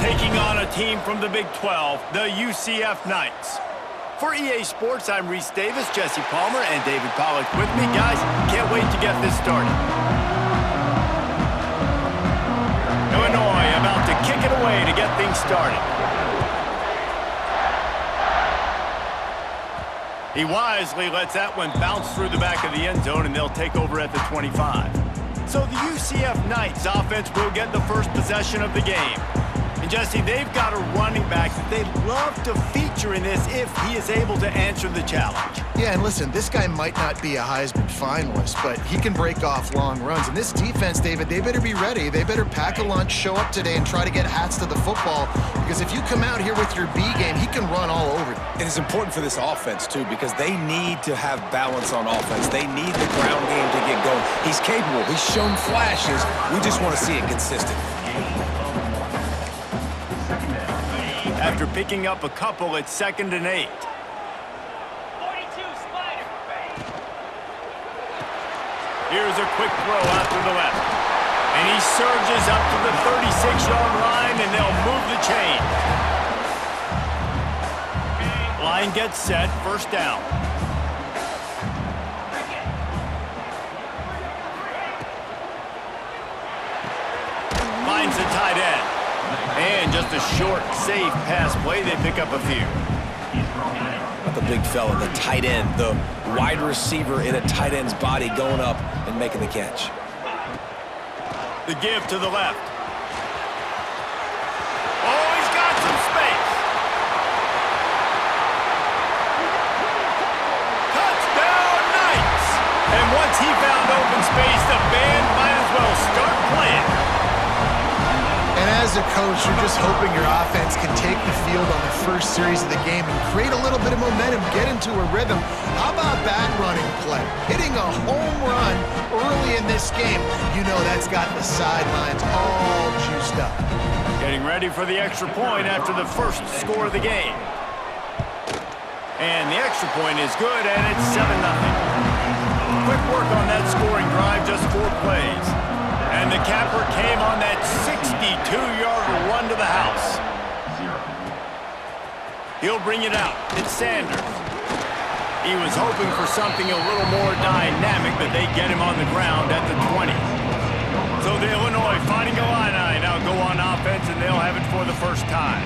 taking on a team from the Big 12, the UCF Knights. For EA Sports, I'm Reese Davis, Jesse Palmer, and David Pollack with me. Guys, can't wait to get this started. Illinois about to kick it away to get things started. He wisely lets that one bounce through the back of the end zone, and they'll take over at the 25. So the UCF Knights offense will get the first possession of the game. And Jesse, they've got a running back that they'd love to feature in this if he is able to answer the challenge. Yeah, and listen, this guy might not be a Heisman finalist, but he can break off long runs. And this defense, David, they better be ready. They better pack a lunch, show up today, and try to get hats to the football. Because if you come out here with your B game, he can run all over you. It is important for this offense, too, because they need to have balance on offense. They need the ground game to get going. He's capable. He's shown flashes. We just want to see it consistent. After picking up a couple, it's 2nd and 8. 42 Spider. Here's a quick throw out to the left. And he surges up to the 36-yard line, and they'll move the chain. Line gets set, first down. Finds the tight end. And just a short, safe pass play. They pick up a few. Not the big fella, the tight end, the wide receiver in a tight end's body going up and making the catch. The give to the left. Oh, he's got some space. Touchdown, Knights! And once he found open space, the band might as well start playing. And as a coach, you're just hoping your offense can take the field on the first series of the game and create a little bit of momentum, get into a rhythm. How about that running play? Hitting a home run early in this game. You know that's got the sidelines all juiced up. Getting ready for the extra point after the first score of the game. And the extra point is good, and it's 7-0. Quick work on that scoring drive, just 4 plays. And the capper came on that 62-yard run to the house. He'll bring it out. It's Sanders. He was hoping for something a little more dynamic, but they get him on the ground at the 20. So the Illinois Fighting Illini now go on offense, and they'll have it for the first time.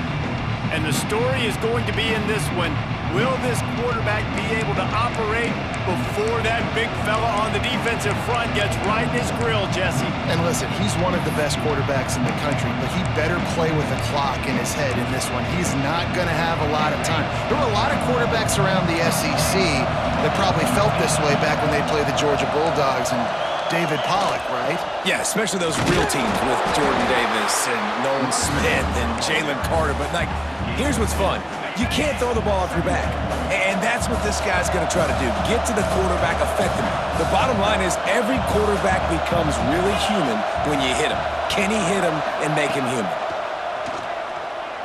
And the story is going to be in this one. Will this quarterback be able to operate before that big fella on the defensive front gets right in his grill, Jesse? And listen, he's one of the best quarterbacks in the country, but he better play with a clock in his head in this one. He's not going to have a lot of time. There were a lot of quarterbacks around the SEC that probably felt this way back when they played the Georgia Bulldogs and David Pollack, right? Yeah, especially those real teams with Jordan Davis and Nolan Smith and Jalen Carter. But, like, here's what's fun. You can't throw the ball off your back. And that's what this guy's going to try to do. Get to the quarterback, affect him. The bottom line is every quarterback becomes really human when you hit him. Can he hit him and make him human?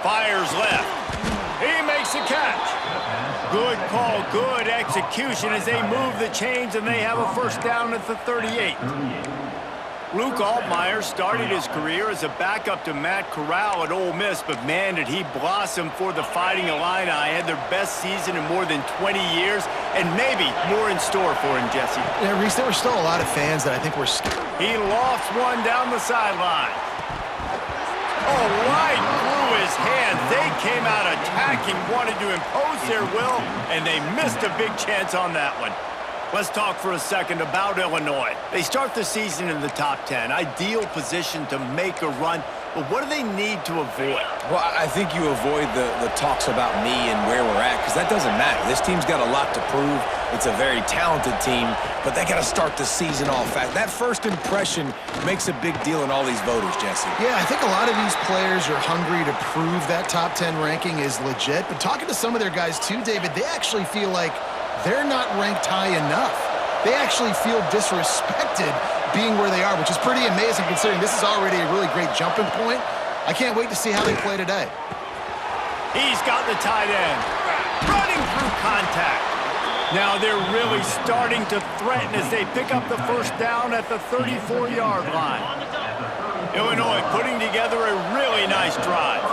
Fires left. He makes a catch. Good call, good execution as they move the chains, and they have a first down at the 38. Luke Altmaier started his career as a backup to Matt Corral at Ole Miss, but man, did he blossom for the Fighting Illini. Had their best season in more than 20 years, and maybe more in store for him, Jesse. Yeah, Reese, there were still a lot of fans that I think were scared. He lofts one down the sideline. Oh, right through his hands. They came out attacking, wanted to impose their will, and they missed a big chance on that one. Let's talk for a second about Illinois. They start the season in the top 10. Ideal position to make a run, but what do they need to avoid? Well, I think you avoid the talks about me and where we're at, because that doesn't matter. This team's got a lot to prove. It's a very talented team, but they got to start the season off fast. That first impression makes a big deal in all these voters, Jesse. Yeah, I think a lot of these players are hungry to prove that top 10 ranking is legit, but talking to some of their guys too, David, they actually feel like they're not ranked high enough. They actually feel disrespected being where they are, which is pretty amazing considering this is already a really great jumping point. I can't wait to see how they play today. He's got the tight end. Running through contact. Now they're really starting to threaten as they pick up the first down at the 34-yard line. Illinois putting together a really nice drive.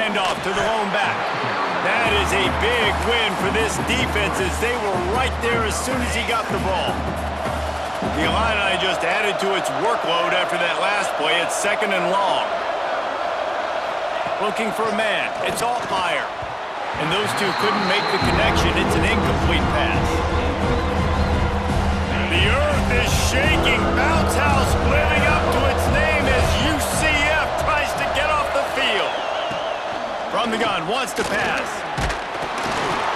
handoff to the lone back. That is a big win for this defense as they were right there as soon as he got the ball. The Illini just added to its workload after that last play. It's 2nd and long. Looking for a man. It's Altmaier. And those two couldn't make the connection. It's an incomplete pass. The earth is shaking. Bounce house living up to its name as UCF tries to get off the field. From the gun, wants to pass.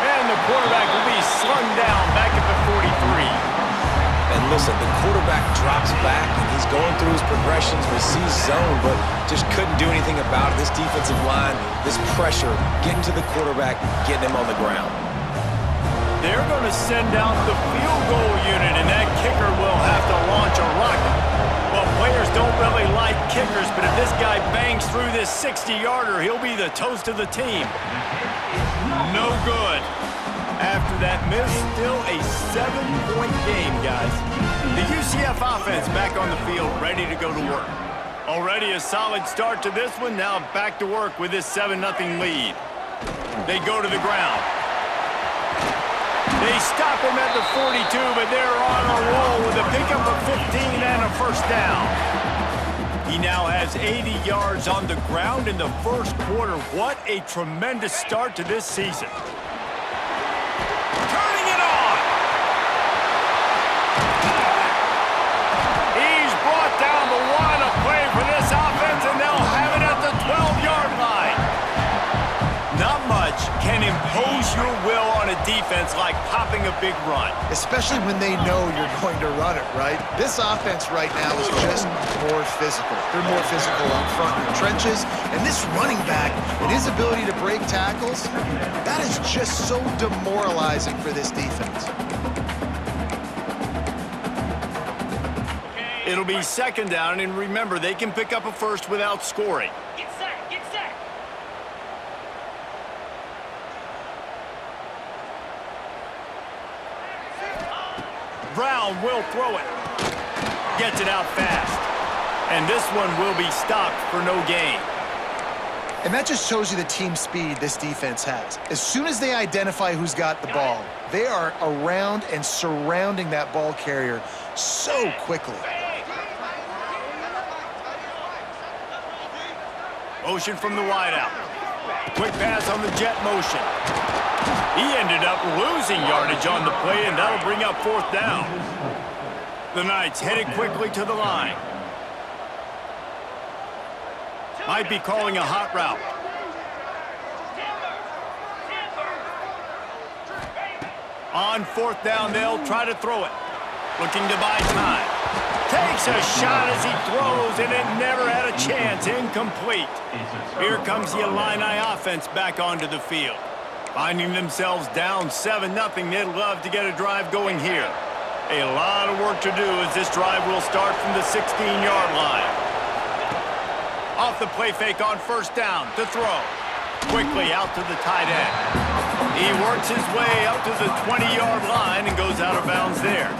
And the quarterback will be slung down back at the 43. And listen, the quarterback drops back, and he's going through his progressions. We see zone, but just couldn't do anything about it. This defensive line, this pressure, getting to the quarterback, getting him on the ground. They're going to send out the field goal unit, and that kicker will have to launch a rocket. Well, players don't really like kickers, but if this guy bangs through this 60-yarder, he'll be the toast of the team. No good. After that miss, still a 7-point game, guys. The UCF offense back on the field, ready to go to work. Already a solid start to this one. Now back to work with this 7-0 lead. They go to the ground. They stop him at the 42, but they're on a roll with a pickup of 15 and a first down. He now has 80 yards on the ground in the first quarter. What a tremendous start to this season. Turning it on. He's brought down the one, a play for this offense, and they'll have it at the 12-yard line. Not much can impose your will on a defense like popping a big run. Especially when they know you're going to run it, right? This offense right now is just more physical. They're more physical up front in the trenches. And this running back and his ability to break tackles, that is just so demoralizing for this defense. It'll be 2nd down, and remember, they can pick up a first without scoring. Get set, get set. Brown will throw it. Gets it out fast. And this one will be stopped for no gain. And that just shows you the team speed this defense has. As soon as they identify who's got the ball, they are around and surrounding that ball carrier so quickly. Motion from the wideout. Quick pass on the jet motion. He ended up losing yardage on the play, and that'll bring up 4th down. The Knights headed quickly to the line. Might be calling a hot route. On 4th down, they'll try to throw it. Looking to buy time. Takes a shot as he throws, and it never had a chance. Incomplete. Here comes the Illini offense back onto the field. Finding themselves down 7-0, they'd love to get a drive going here. A lot of work to do as this drive will start from the 16-yard line. Off the play fake on 1st down to throw. Quickly out to the tight end. He works his way up to the 20-yard line and goes out of bounds there.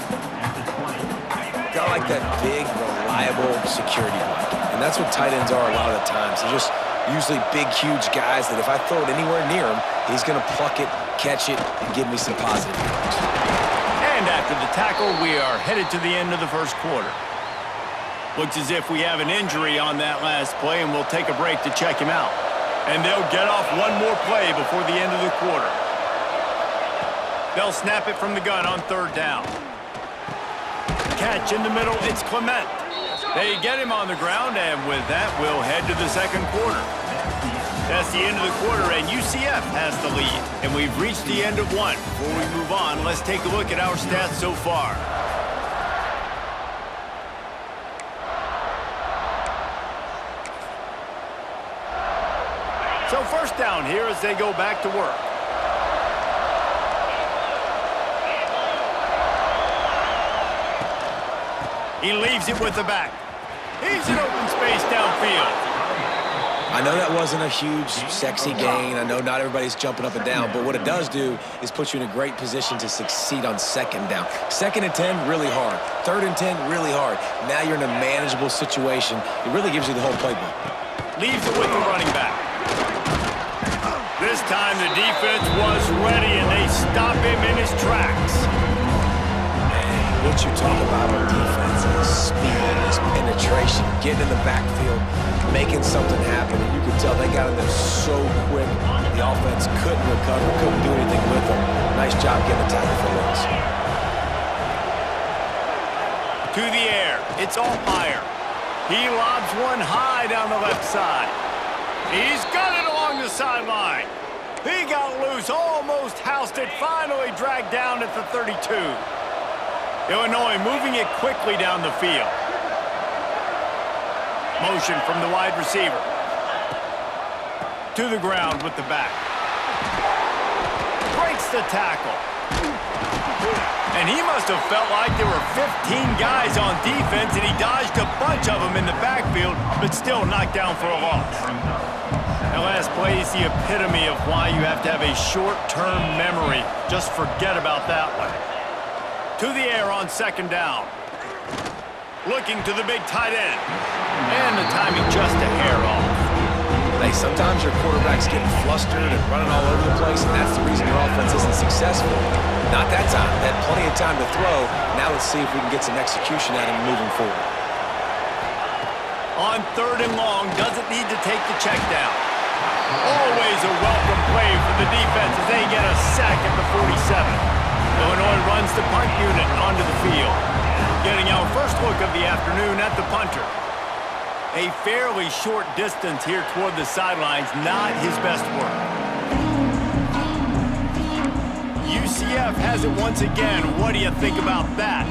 Got like that big, reliable security blanket. And that's what tight ends are a lot of the times. They're just usually big, huge guys that if I throw it anywhere near him, he's going to pluck it, catch it, and give me some positive yards. And after the tackle, we are headed to the end of the first quarter. Looks as if we have an injury on that last play, and we'll take a break to check him out. And they'll get off one more play before the end of the quarter. They'll snap it from the gun on 3rd down. Catch in the middle, it's Clement. They get him on the ground, and with that, we'll head to the 2nd quarter. That's the end of the quarter, and UCF has the lead. And we've reached the end of one. Before we move on, let's take a look at our stats so far. So 1st down here as they go back to work. He leaves it with the back. He's in open space downfield. I know that wasn't a huge, sexy gain. I know not everybody's jumping up and down, but what it does do is put you in a great position to succeed on 2nd down. 2nd and 10, really hard. 3rd and 10, really hard. Now you're in a manageable situation. It really gives you the whole playbook. Leaves it with the running back. This time the defense was ready, and they stop him in his tracks. And what you talk about on defense is speed, is penetration, getting in the backfield, making something happen. And you could tell they got in there so quick. The offense couldn't recover, couldn't do anything with them. Nice job getting the tackle for loss. To the air. It's all fire. He lobs one high down the left side. He's got it along the sideline. He got loose, almost housed it, finally dragged down at the 32. Illinois moving it quickly down the field. Motion from the wide receiver. To the ground with the back. Breaks the tackle. And he must have felt like there were 15 guys on defense, and he dodged a bunch of them in the backfield, but still knocked down for a loss. That last play is the epitome of why you have to have a short-term memory. Just forget about that one. To the air on second down. Looking to the big tight end. And the timing just a hair off. Hey, sometimes your quarterback's getting flustered and running all over the place, and that's the reason your offense isn't successful. Not that time. They had plenty of time to throw. Now let's see if we can get some execution out of him moving forward. On third and long, doesn't need to take the check down. Always a welcome play for the defense as they get a sack at the 47. Illinois runs the punt unit onto the field. Getting our first look of the afternoon at the punter. A fairly short distance here toward the sidelines, not his best work. UCF has it once again. What do you think about that?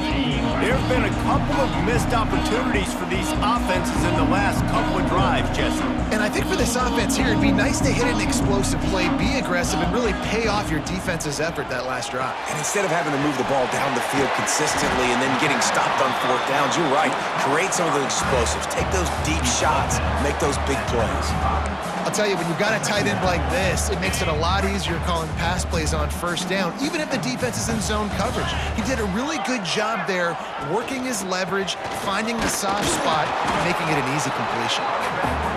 There have been a couple of missed opportunities for these offenses in the last couple of drives, Jesse. And I think for this offense here, it'd be nice to hit an explosive play, be aggressive, and really pay off your defense's effort that last drive. And instead of having to move the ball down the field consistently and then getting stopped on fourth downs, you're right. Create some of those explosives. Take those deep shots. Make those big plays. I'll tell you, when you've got a tight end like this, it makes it a lot easier calling pass plays on first down, even if the defense is in zone coverage. He did a really good job there, working his leverage, finding the soft spot, and making it an easy completion.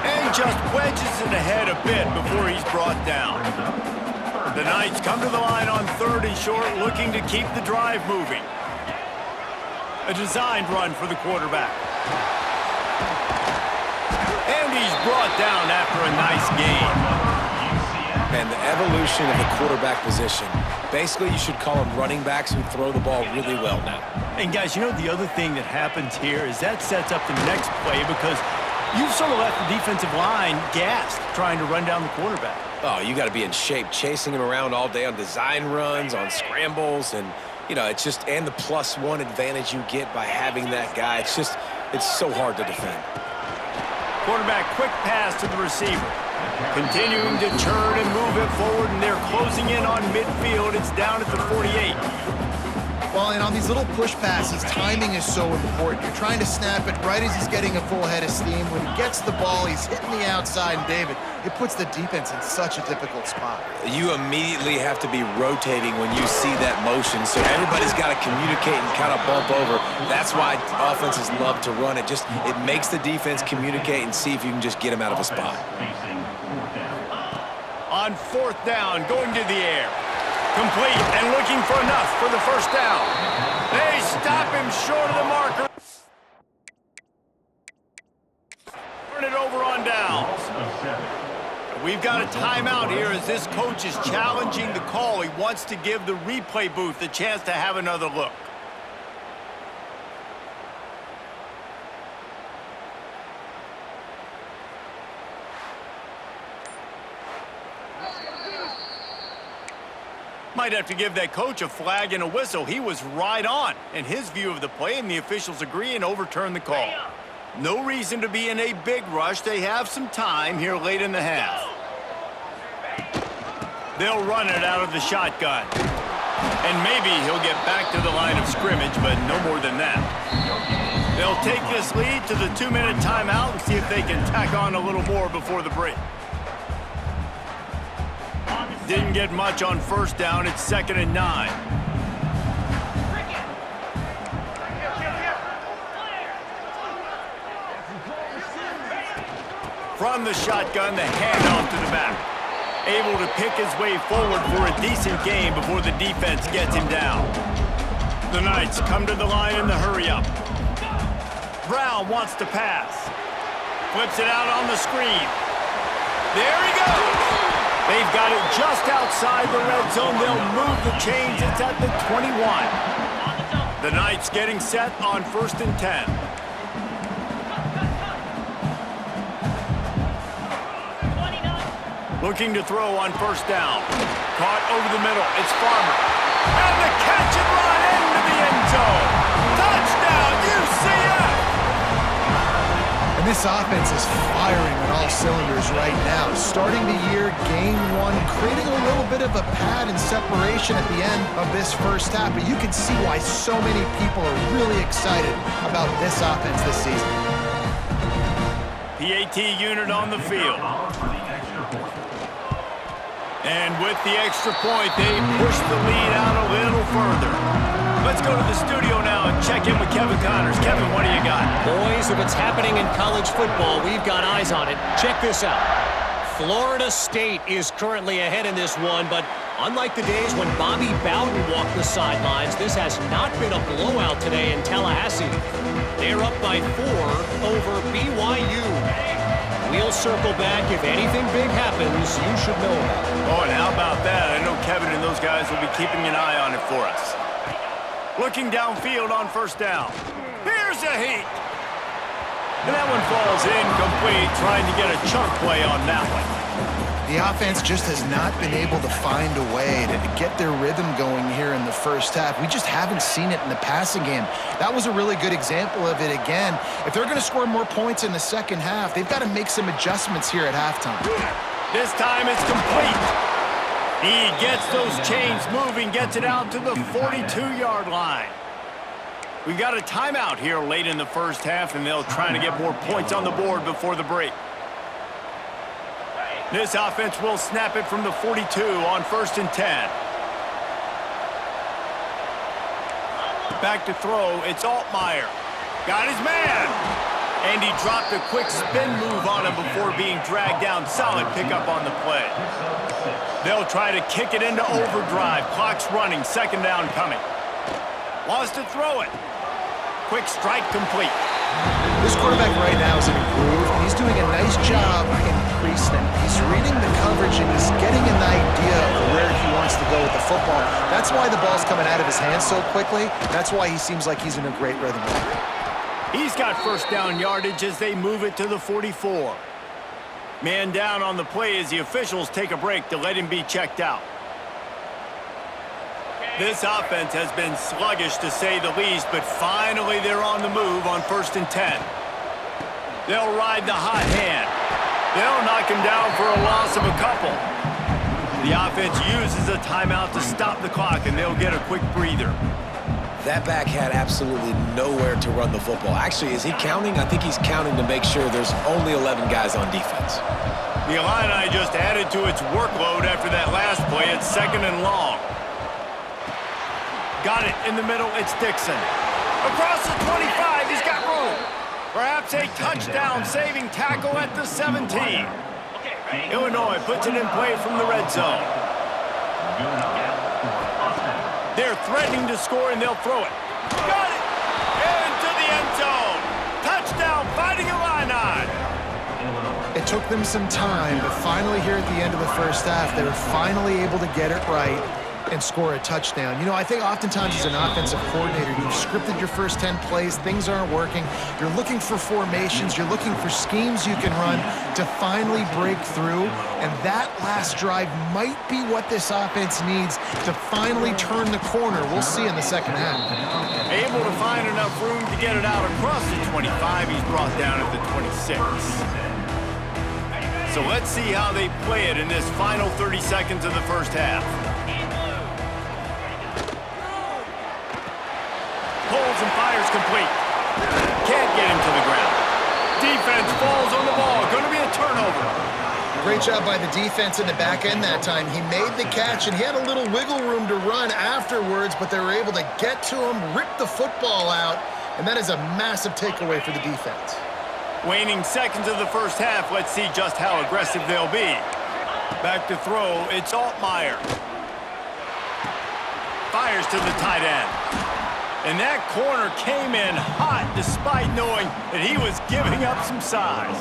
And just wedges it ahead a bit before he's brought down. The Knights come to the line on third and short, looking to keep the drive moving. A designed run for the quarterback. And he's brought down after a nice gain. And the evolution of the quarterback position. Basically, you should call them running backs who throw the ball really well now. And guys, you know the other thing that happens here is that sets up the next play because you've sort of left the defensive line gassed trying to run down the quarterback. Oh, you got to be in shape, chasing him around all day on design runs, on scrambles, and, you know, it's just, and the +1 advantage you get by having that guy. It's just, it's so hard to defend. Quarterback, quick pass to the receiver. Continuing to churn and move it forward, and they're closing in on midfield. It's down at the 48. Well, and on these little push passes, timing is so important. You're trying to snap it right as he's getting a full head of steam. When he gets the ball, he's hitting the outside, and David, it puts the defense in such a difficult spot. You immediately have to be rotating when you see that motion, so everybody's got to communicate and kind of bump over. That's why offenses love to run it. Just, it makes the defense communicate and see if you can just get him out of a spot. On fourth down, going to the air. Complete and looking for enough for the first down. They stop him short of the marker. Turn it over on downs. We've got a timeout here as this coach is challenging the call. He wants to give the replay booth a chance to have another look. Might have to give that coach a flag and a whistle. He was right on in his view of the play, and the officials agree and overturn the call. No reason to be in a big rush. They have some time here late in the half. They'll run it out of the shotgun. And maybe he'll get back to the line of scrimmage, but no more than that. They'll take this lead to the 2-minute timeout and see if they can tack on a little more before the break. Didn't get much on first down. It's 2nd and 9. From the shotgun, the handoff to the back. able to pick his way forward for a decent game before the defense gets him down. The Knights come to the line in the hurry-up. Brown wants to pass. Flips it out on the screen. There he goes. They've got it just outside the red zone. They'll move the chains. It's at the 21. The Knights getting set on 1st and 10. Looking to throw on 1st down. Caught over the middle. It's Farmer. And the catch and run into the end zone. Touchdown, UCF! And this offense is firing on all cylinders right now. Starting the year, game 1, creating a little bit of a pad and separation at the end of this first half. But you can see why so many people are really excited about this offense this season. PAT unit on the field. And with the extra point, they push the lead out a little further. Let's go to the studio now and check in with Kevin Connors. Kevin, what do you got? Boys, if it's happening in college football, we've got eyes on it. Check this out. Florida State is currently ahead in this one, but unlike the days when Bobby Bowden walked the sidelines, this has not been a blowout today in Tallahassee. They're up by 4 over BYU. We'll circle back. If anything big happens, you should know about it. Oh, and how about that? I know Kevin and those guys will be keeping an eye on it for us. Looking downfield on 1st down. Here's a heat. And that one falls incomplete, trying to get a chunk play on that one. The offense just has not been able to find a way to get their rhythm going here in the first half. We just haven't seen it in the passing game. That was a really good example of it again. If they're going to score more points in the second half, they've got to make some adjustments here at halftime. This time it's complete. He gets those chains moving, gets it out to the 42-yard line. We've got a timeout here late in the first half, and they'll try to get more points on the board before the break. This offense will snap it from the 42 on 1st and 10. Back to throw, it's Altmaier. Got his man. And he dropped a quick spin move on him before being dragged down. Solid pickup on the play. They'll try to kick it into overdrive. Clock's running, 2nd down coming. Wants to throw it. Quick strike complete. This quarterback right now is in a groove, and he's doing a nice job in pre-snap. He's reading the coverage, and he's getting an idea of where he wants to go with the football. That's why the ball's coming out of his hands so quickly. That's why he seems like he's in a great rhythm. He's got 1st down yardage as they move it to the 44. Man down on the play as the officials take a break to let him be checked out. This offense has been sluggish to say the least, but finally they're on the move on 1st and 10. They'll ride the hot hand. They'll knock him down for a loss of a couple. The offense uses a timeout to stop the clock, and they'll get a quick breather. That back had absolutely nowhere to run the football. Actually, is he counting? I think he's counting to make sure there's only 11 guys on defense. The Illini just added to its workload after that last play. It's 2nd and long. Got it in the middle, it's Dixon. Across the 25, he's got room. Perhaps a touchdown-saving tackle at the 17. Illinois puts it in play from the red zone. They're threatening to score, and they'll throw it. Got it! Into the end zone. Touchdown, Fighting Illini. It took them some time, but finally here at the end of the first half, they were finally able to get it right and score a touchdown. You know, I think oftentimes as an offensive coordinator, you've scripted your first 10 plays, things aren't working. You're looking for formations, you're looking for schemes you can run to finally break through, and that last drive might be what this offense needs to finally turn the corner. We'll see in the second half. Able to find enough room to get it out across the 25. He's brought down at the 26. So let's see how they play it in this final 30 seconds of the first half. Pulls and fires complete. Can't get him to the ground. Defense falls on the ball. Going to be a turnover. Great job by the defense in the back end that time. He made the catch, and he had a little wiggle room to run afterwards, but they were able to get to him, rip the football out, and that is a massive takeaway for the defense. Waning seconds of the first half. Let's see just how aggressive they'll be. Back to throw, it's Altmaier. Fires to the tight end. And that corner came in hot despite knowing that he was giving up some size.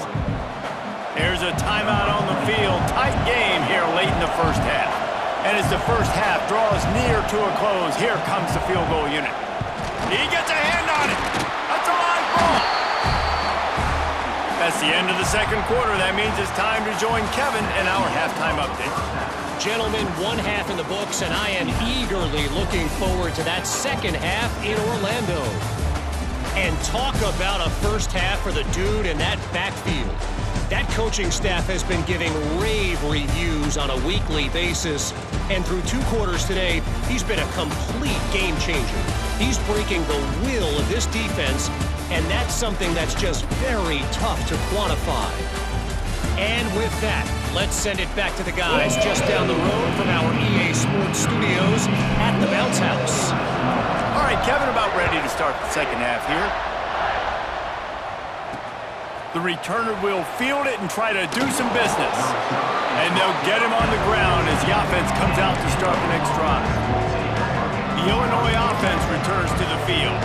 There's a timeout on the field. Tight game here late in the first half. And as the first half draws near to a close, here comes the field goal unit. He gets a hand on it. That's a live ball. That's the end of the second quarter. That means it's time to join Kevin in our halftime update. Gentlemen, one half in the books, and I am eagerly looking forward to that second half in Orlando. And talk about a first half for the dude in that backfield. That coaching staff has been giving rave reviews on a weekly basis. And through 2 quarters today, he's been a complete game changer. He's breaking the will of this defense, and that's something that's just very tough to quantify. And with that, let's send it back to the guys just down the road from our EA Sports Studios at the Bounce House. All right, Kevin, about ready to start the second half here. The returner will field it and try to do some business. And they'll get him on the ground as the offense comes out to start the next drive. The Illinois offense returns to the field.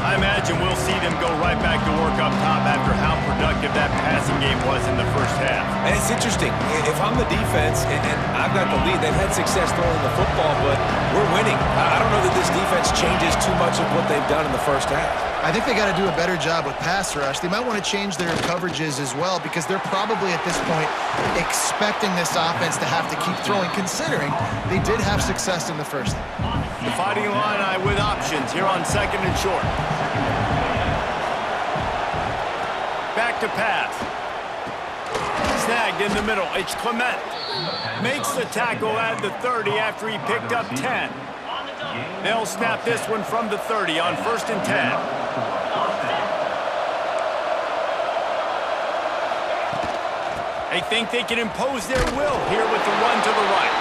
I imagine we'll see them go right back to work up top after how productive that passing game was in the first half. And it's interesting. If I'm the defense and I've got the lead, they've had success throwing the football, but we're winning. I don't know that this defense changes too much of what they've done in the first half. I think they got to do a better job with pass rush. They might want to change their coverages as well because they're probably at this point expecting this offense to have to keep throwing, considering they did have success in the first half. The Fighting Illini with options here on second and short. Back to pass. Snagged in the middle. It's Clement. Makes the tackle at the 30 after he picked up 10. They'll snap this one from the 30 on 1st and 10. They think they can impose their will here with the run to the right.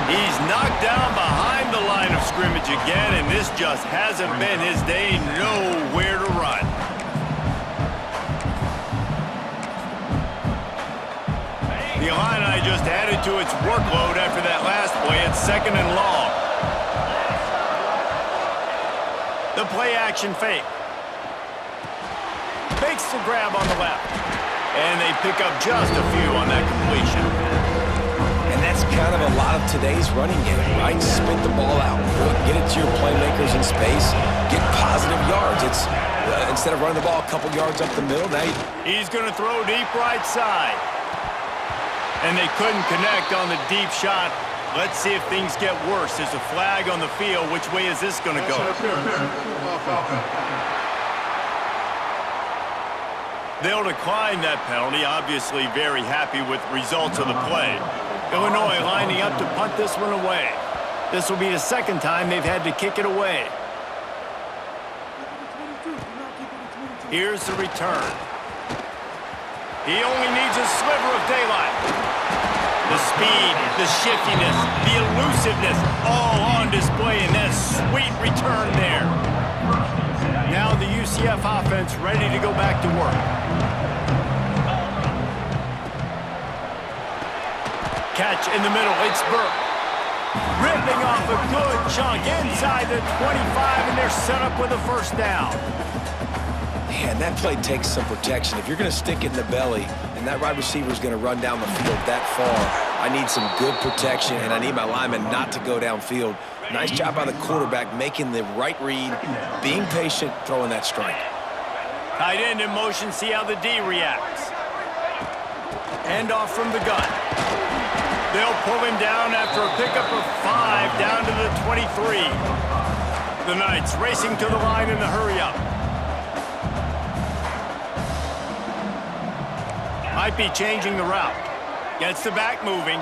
He's knocked down behind the line of scrimmage again, and this just hasn't been his day. Nowhere to run. The Illini just added to its workload after that last play. It's 2nd and long. The play action fake. Fakes the grab on the left. And they pick up just a few on that completion. And that's kind of a lot of today's running game, right? Spit the ball out, get it to your playmakers in space, get positive yards. It's instead of running the ball a couple yards up the middle, now he's going to throw deep right side. And they couldn't connect on the deep shot. Let's see if things get worse. There's a flag on the field. Which way is this going to go? They'll decline that penalty, obviously very happy with results of the play. Illinois lining up to punt this one away. This will be the second time they've had to kick it away. Here's the return. He only needs a sliver of daylight. The speed, the shiftiness, the elusiveness, all on display in that sweet return there. Now the UCF offense ready to go back to work. Catch in the middle, it's Burke. Ripping off a good chunk inside the 25, and they're set up with a first down. Man, that play takes some protection. If you're going to stick it in the belly and that wide receiver is going to run down the field that far, I need some good protection, and I need my lineman not to go downfield. Nice job by the quarterback making the right read, being patient, throwing that strike. Tight end in motion, see how the D reacts. Handoff from the gun. They'll pull him down after a pickup of 5 down to the 23. The Knights racing to the line in the hurry-up. Might be changing the route. Gets the back moving.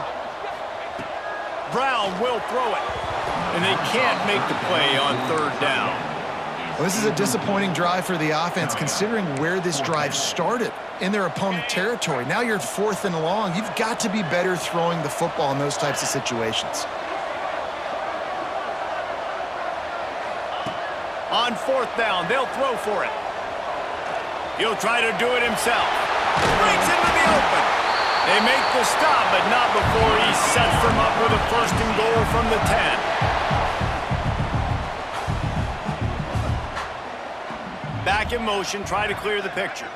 Brown will throw it. And they can't make the play on 3rd down. Well, this is a disappointing drive for the offense, considering where this drive started in their opponent territory. Now you're at 4th and long. You've got to be better throwing the football in those types of situations. On 4th down, they'll throw for it. He'll try to do it himself. Breaks into the open. They make the stop, but not before he sets them up with a first and goal from the 10. Back in motion, try to clear the picture.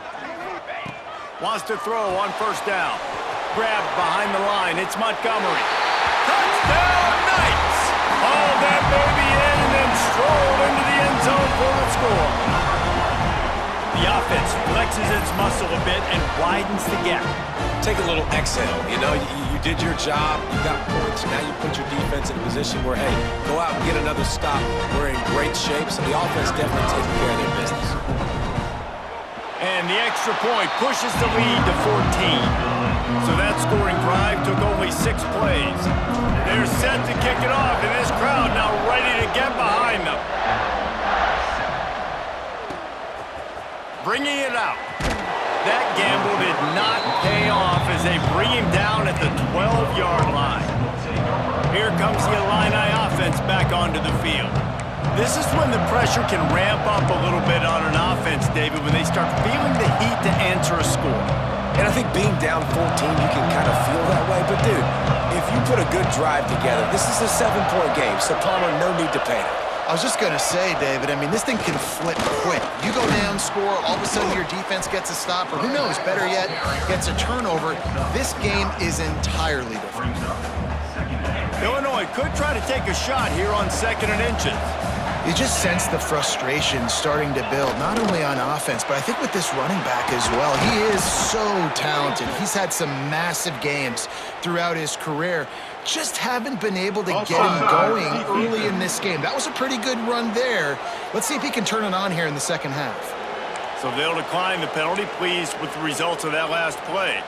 Wants to throw on first down. Grabbed behind the line, it's Montgomery. Touchdown, Knights! Hauled that baby in and then strolled into the end zone for the score. The offense flexes its muscle a bit and widens the gap. Take a little exhale. You know, you did your job, you got points, now you put your defense in a position where, hey, go out and get another stop. We're in great shape, so the offense definitely taking care of their business. And the extra point pushes the lead to 14. So that scoring drive took only 6 plays. They're set to kick it off, and this crowd now ready to get behind them. Bringing it out. That gamble did not pay off as they bring him down at the 12-yard line. Here comes the Illini offense back onto the field. This is when the pressure can ramp up a little bit on an offense, David, when they start feeling the heat to answer a score. And I think being down 14, you can kind of feel that way. But, dude, if you put a good drive together, this is a 7-point game, so Palmer, no need to panic. I was just going to say, David, I mean, this thing can flip quick. You go down, score, all of a sudden your defense gets a stop, or who knows, better yet, gets a turnover. This game is entirely different. Illinois could try to take a shot here on 2nd and inches. You just sense the frustration starting to build, not only on offense, but I think with this running back as well. He is so talented. He's had some massive games throughout his career. Just haven't been able to get him going early in this game. That was a pretty good run there. Let's see if he can turn it on here in the second half. So they'll decline the penalty, pleased with the results of that last play.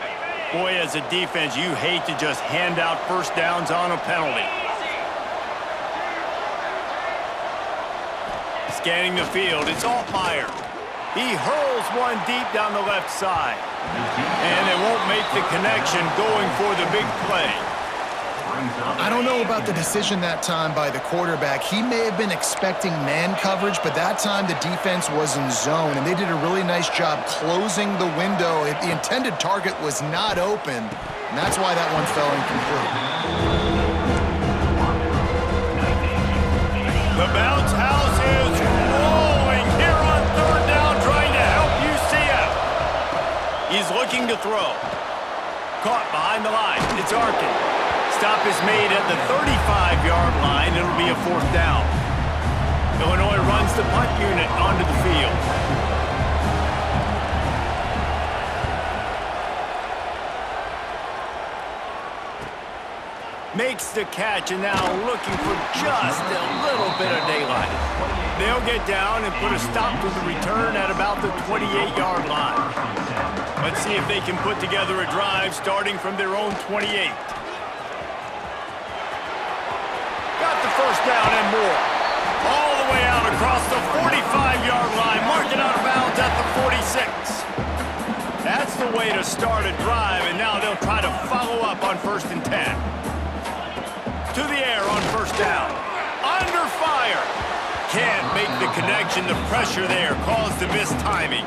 Boy, as a defense, you hate to just hand out first downs on a penalty. Scanning the field, it's Altmaier. He hurls one deep down the left side. And they won't make the connection going for the big play. I don't know about the decision that time by the quarterback. He may have been expecting man coverage, but that time the defense was in zone, and they did a really nice job closing the window. The intended target was not open, and that's why that one fell incomplete. The bounce house is rolling here on 3rd down, trying to help UCF. He's looking to throw. Caught behind the line. It's Arkin. Stop is made at the 35-yard line. It'll be a 4th down. Illinois runs the punt unit onto the field. Makes the catch and now looking for just a little bit of daylight. They'll get down and put a stop to the return at about the 28-yard line. Let's see if they can put together a drive starting from their own 28. Got the first down and more. All the way out across the 45-yard line. Mark it out of bounds at the 46. That's the way to start a drive, and now they'll try to follow up on 1st and 10. To the air on 1st down. Under fire. Can't make the connection. The pressure there caused the missed timing.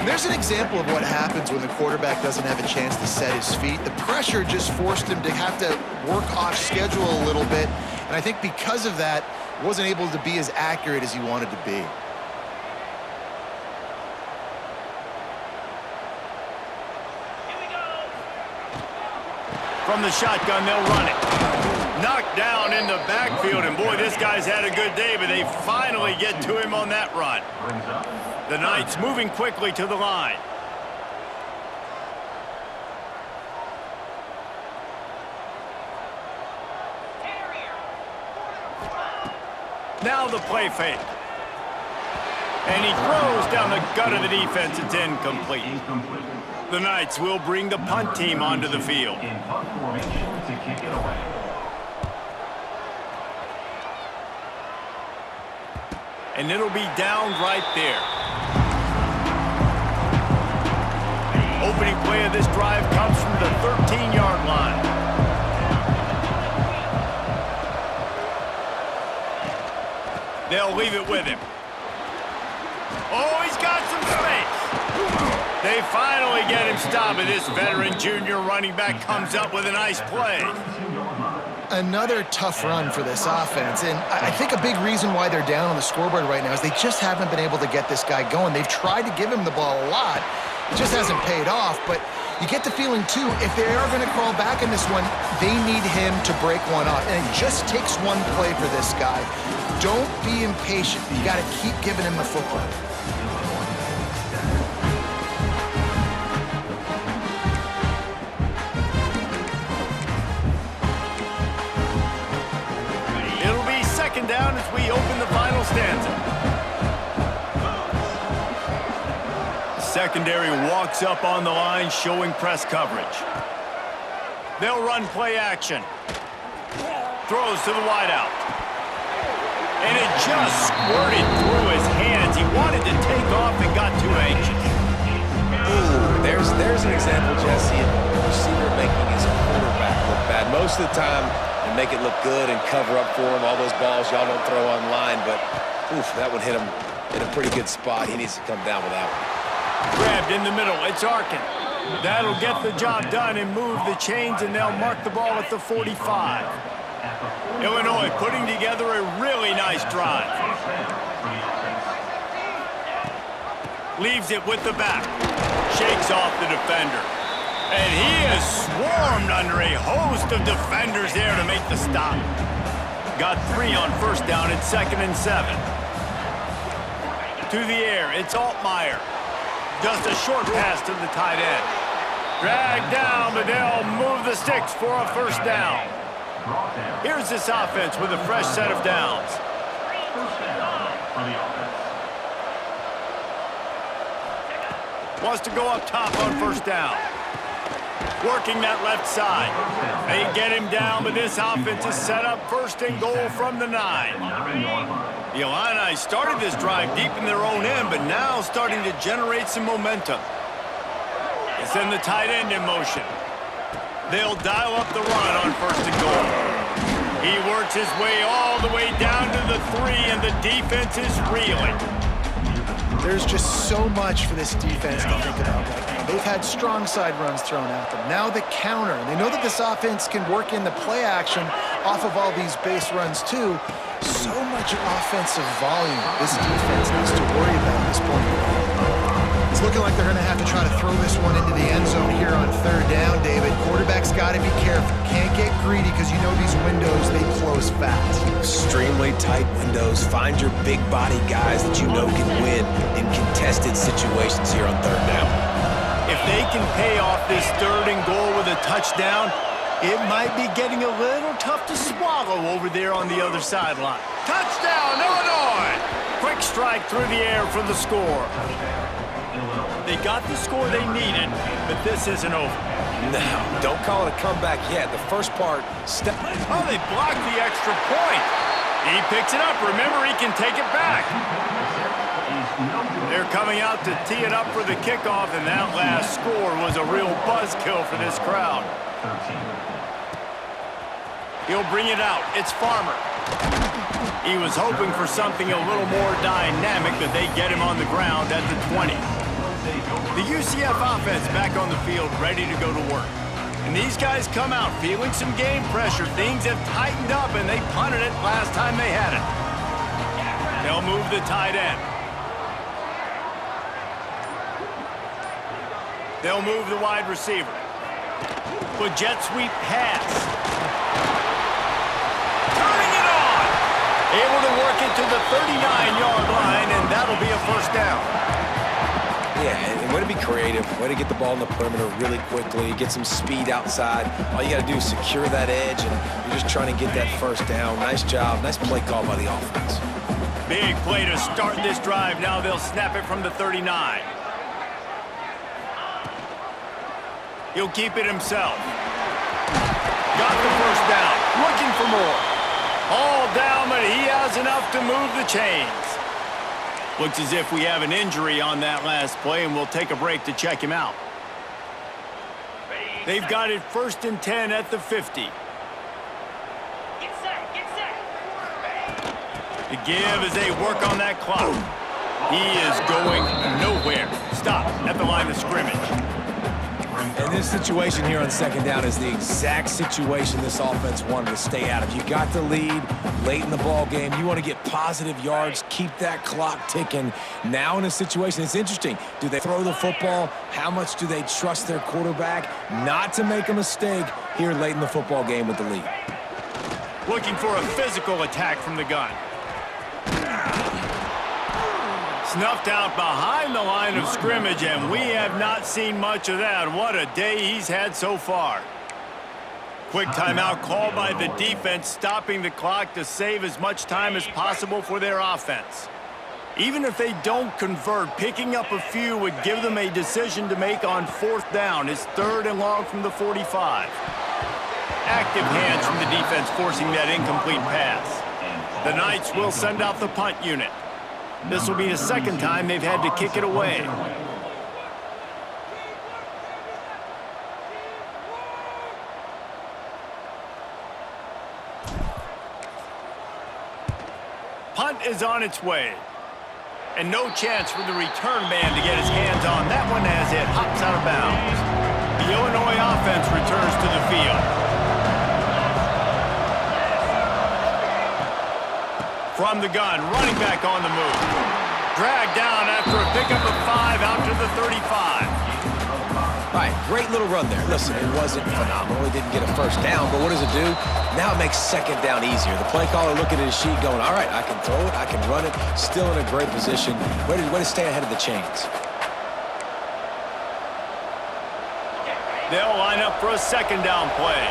There's an example of what happens when the quarterback doesn't have a chance to set his feet. The pressure just forced him to have to work off schedule a little bit. And I think because of that, wasn't able to be as accurate as he wanted to be. From the shotgun, they'll run it. Knocked down in the backfield, and boy, this guy's had a good day, but they finally get to him on that run. The Knights moving quickly to the line. Now the play fake. And he throws down the gut of the defense. It's incomplete. The Knights will bring the punt team onto the field. And it'll be down right there. Opening play of this drive comes from the 13-yard line. They'll leave it with him. Oh, he's got some space. They finally get him stopped, and this veteran junior running back comes up with a nice play. Another tough run for this offense, and I think a big reason why they're down on the scoreboard right now is they just haven't been able to get this guy going. They've tried to give him the ball a lot. It just hasn't paid off, but you get the feeling, too, if they are going to crawl back in this one, they need him to break one off, and it just takes one play for this guy. Don't be impatient. You got to keep giving him the football. It'll be second down as we open the final stanza. Secondary walks up on the line, showing press coverage. They'll run play action. Throws to the wideout. And it just squirted through his hands. He wanted to take off and got too anxious. Ooh, there's an example, Jesse, of a receiver making his quarterback look bad. Most of the time, they make it look good and cover up for him. All those balls y'all don't throw online, but oof, that one hit him in a pretty good spot. He needs to come down with that one. Grabbed in the middle. It's Arkin. That'll get the job done and move the chains, and they'll mark the ball at the 45. Illinois putting together a really nice drive. Leaves it with the back. Shakes off the defender. And he is swarmed under a host of defenders there to make the stop. Got 3 on first down at 2nd and 7. To the air, it's Altmaier. Just a short pass to the tight end. Dragged down, but they'll move the sticks for a first down. Here's this offense with a fresh set of downs. Wants to go up top on first down. Working that left side. They get him down, but this offense is set up first and goal from the 9. The Illini started this drive deep in their own end, but now starting to generate some momentum. They send the tight end in motion. They'll dial up the run on first and goal. He works his way all the way down to the 3, and the defense is reeling. There's just so much for this defense to think about right now. They've had strong side runs thrown at them. Now the counter. And they know that this offense can work in the play action off of all these base runs too. So much offensive volume this defense needs to worry about at this point. It's looking like they're going to have to try to throw this one into the end zone here on 3rd down, David. Quarterback's got to be careful. Can't get greedy because you know these windows, they close fast. Extremely tight windows. Find your big body guys that you know can win in contested situations here on 3rd down. If they can pay off this 3rd and goal with a touchdown, it might be getting a little tough to swallow over there on the other sideline. Touchdown, Illinois! Quick strike through the air for the score. They got the score they needed, but this isn't over. No, don't call it a comeback yet. The first part, Oh, they blocked the extra point. He picks it up. Remember, he can take it back. They're coming out to tee it up for the kickoff, and that last score was a real buzzkill for this crowd. He'll bring it out. It's Farmer. He was hoping for something a little more dynamic, but they get him on the ground at the 20. The UCF offense back on the field, ready to go to work. And these guys come out feeling some game pressure. Things have tightened up, and they punted it last time they had it. They'll move the tight end. They'll move the wide receiver. With jet sweep pass. Turning it on! Able to work it to the 39-yard line, and that'll be a first down. Yeah, and way to be creative, way to get the ball in the perimeter really quickly, get some speed outside. All you got to do is secure that edge, and you're just trying to get that first down. Nice job, nice play call by the offense. Big play to start this drive. Now they'll snap it from the 39. He'll keep it himself. Got the first down, looking for more. All down, but he has enough to move the chains. Looks as if we have an injury on that last play, and we'll take a break to check him out. They've got it 1st and 10 at the 50. Get set. The give as they work on that clock. He is going nowhere. stop at the line of scrimmage. And this situation here on second down is the exact situation this offense wanted to stay out of. You got the lead late in the ball game. You want to get positive yards, keep that clock ticking. Now in a situation, it's interesting. Do they throw the football? How much do they trust their quarterback not to make a mistake here late in the football game with the lead? Looking for a physical attack from the gun. Snuffed out behind the line of scrimmage, and we have not seen much of that. What a day he's had so far. Quick timeout called by the defense, stopping the clock to save as much time as possible for their offense. Even if they don't convert, picking up a few would give them a decision to make on fourth down. It's 3rd and long from the 45. Active hands from the defense forcing that incomplete pass. The Knights will send out the punt unit. This will be the second time they've had to kick it away. Punt is on its way. And no chance for the return man to get his hands on that one as it hops out of bounds. The Illinois offense returns to the field. From the gun, running back on the move. Dragged down after a pickup of 5 out to the 35. All right, great little run there. Listen, it wasn't phenomenal. He didn't get a first down, but what does it do? Now it makes second down easier. The play caller looking at his sheet going, all right, I can throw it, I can run it, still in a great position. Way to stay ahead of the chains. They'll line up for a second down play.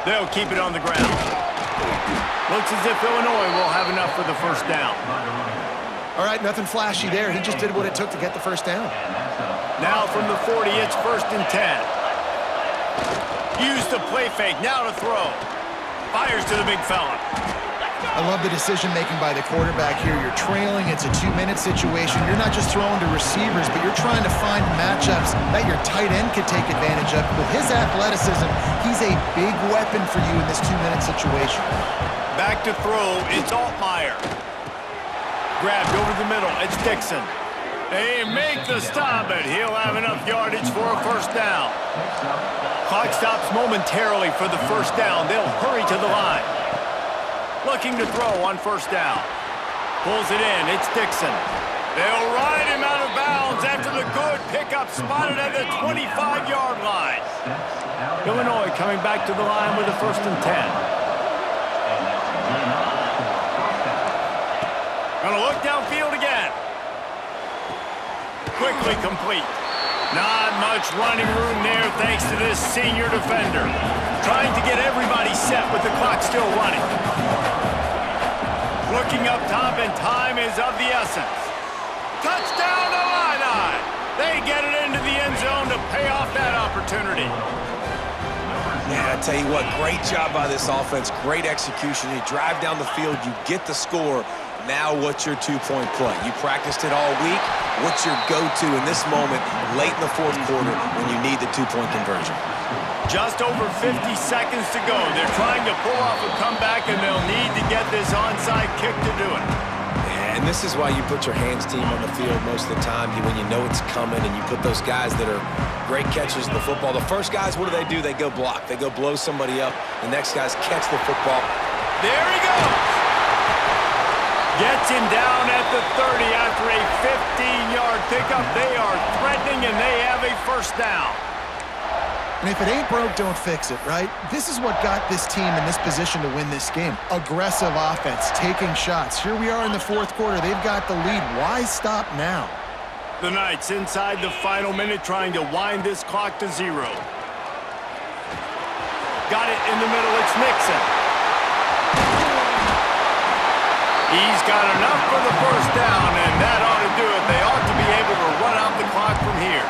They'll keep it on the ground. Looks as if Illinois will have enough for the first down. All right, nothing flashy there. He just did what it took to get the first down. Now from the 40, it's 1st and 10. Use the play fake, now to throw. Fires to the big fella. I love the decision-making by the quarterback here. You're trailing. It's a 2-minute situation. You're not just throwing to receivers, but you're trying to find matchups that your tight end could take advantage of. With his athleticism, he's a big weapon for you in this 2-minute situation. Back to throw, it's Altmaier. Grabbed over the middle, it's Dixon. They make the stop, but he'll have enough yardage for a first down. Clock stops momentarily for the first down. They'll hurry to the line. Looking to throw on first down. Pulls it in, it's Dixon. They'll ride him out of bounds after the good pickup spotted at the 25-yard line. Illinois coming back to the line with a 1st and 10. Gonna look downfield again. Quickly complete. Not much running room there thanks to this senior defender. Trying to get everybody set with the clock still running. Looking up top, and time is of the essence. Touchdown Illini! They get it into the end zone to pay off that opportunity. Yeah, I tell you what, great job by this offense. Great execution. You drive down the field, you get the score. Now what's your two-point play? You practiced it all week. What's your go-to in this moment late in the fourth quarter when you need the two-point conversion? Just over 50 seconds to go. They're trying to pull off a comeback, and they'll need to get this onside kick to do it. And this is why you put your hands team on the field most of the time when you know it's coming, and you put those guys that are great catchers of the football. The first guys, what do? They go block. They go blow somebody up. The next guys catch the football. There he goes. Gets him down at the 30 after a 15-yard pickup. They are threatening, and they have a first down. And if it ain't broke, don't fix it, right? This is what got this team in this position to win this game. Aggressive offense, taking shots. Here we are in the fourth quarter. They've got the lead. Why stop now? The Knights inside the final minute trying to wind this clock to 0. Got it in the middle. It's Nixon. He's got enough for the first down, and that ought to do it. They ought to be able to run out the clock from here.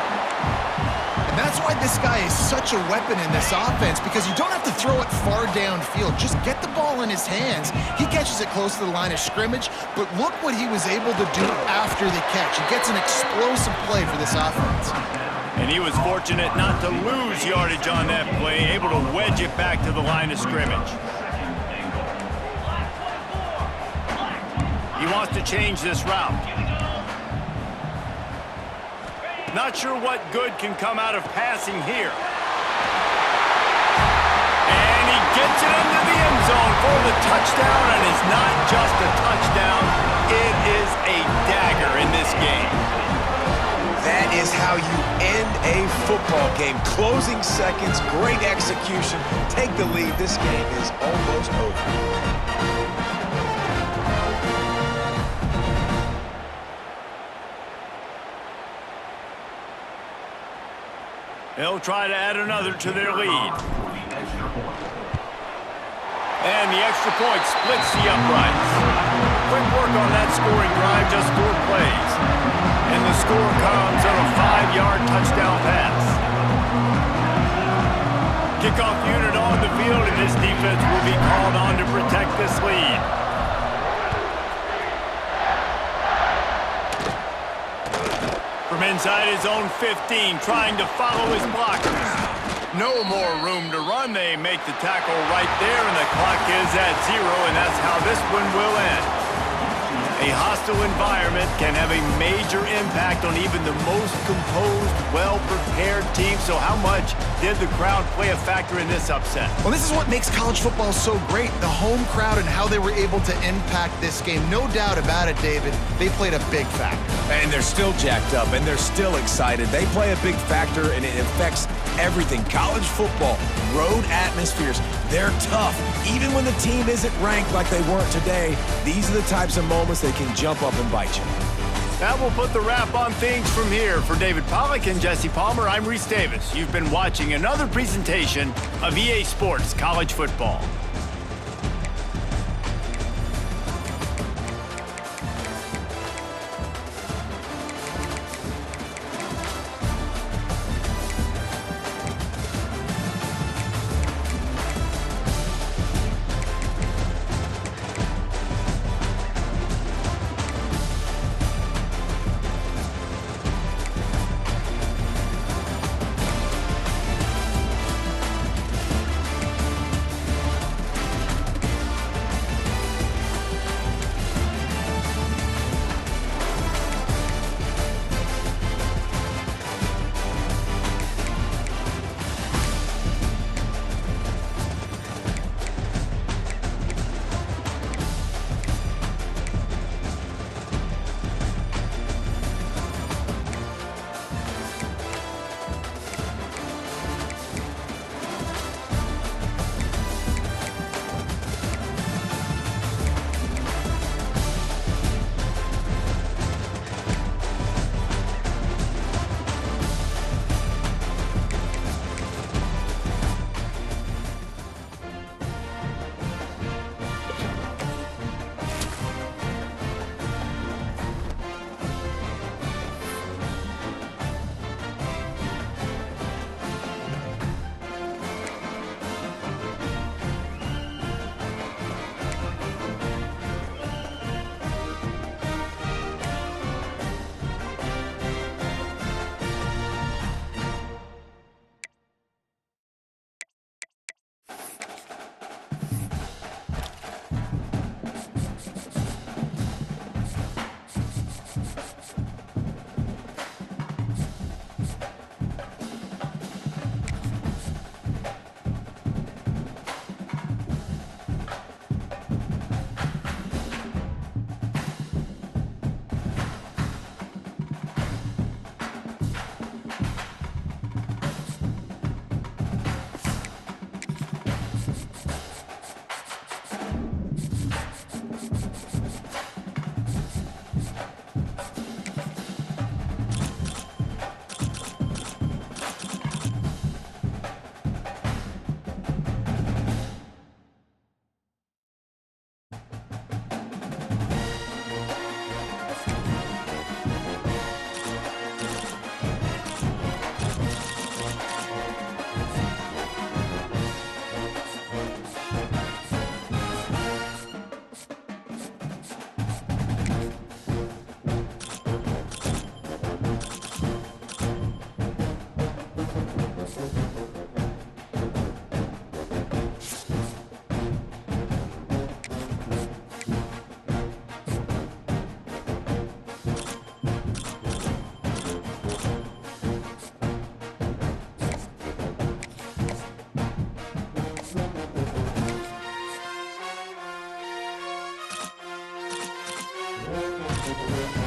And that's why this guy is such a weapon in this offense, because you don't have to throw it far downfield. Just get the ball in his hands. He catches it close to the line of scrimmage, but look what he was able to do after the catch. He gets an explosive play for this offense. And he was fortunate not to lose yardage on that play, able to wedge it back to the line of scrimmage. He wants to change this route. Not sure what good can come out of passing here. And he gets it into the end zone for the touchdown, and it's not just a touchdown, it is a dagger in this game. That is how you end a football game. Closing seconds, great execution. Take the lead. This game is almost over. They'll try to add another to their lead. And the extra point splits the uprights. Quick work on that scoring drive, just 4 plays. And the score comes on a 5-yard touchdown pass. Kickoff unit on the field, and this defense will be called on to protect this lead. From inside his own 15, trying to follow his blockers. No more room to run. They make the tackle right there, and the clock is at 0, and that's how this one will end. A hostile environment can have a major impact on even the most composed, well-prepared team. So how much did the crowd play a factor in this upset? Well, this is what makes college football so great, the home crowd and how they were able to impact this game. No doubt about it, David. They played a big factor. And they're still jacked up, and they're still excited. They play a big factor, and it affects everything. College football, road atmospheres, they're tough. Even when the team isn't ranked like they weren't today, these are the types of moments that can jump up and bite you. That will put the wrap on things from here. For David Pollack and Jesse Palmer, I'm Reese Davis. You've been watching another presentation of EA Sports College Football. set.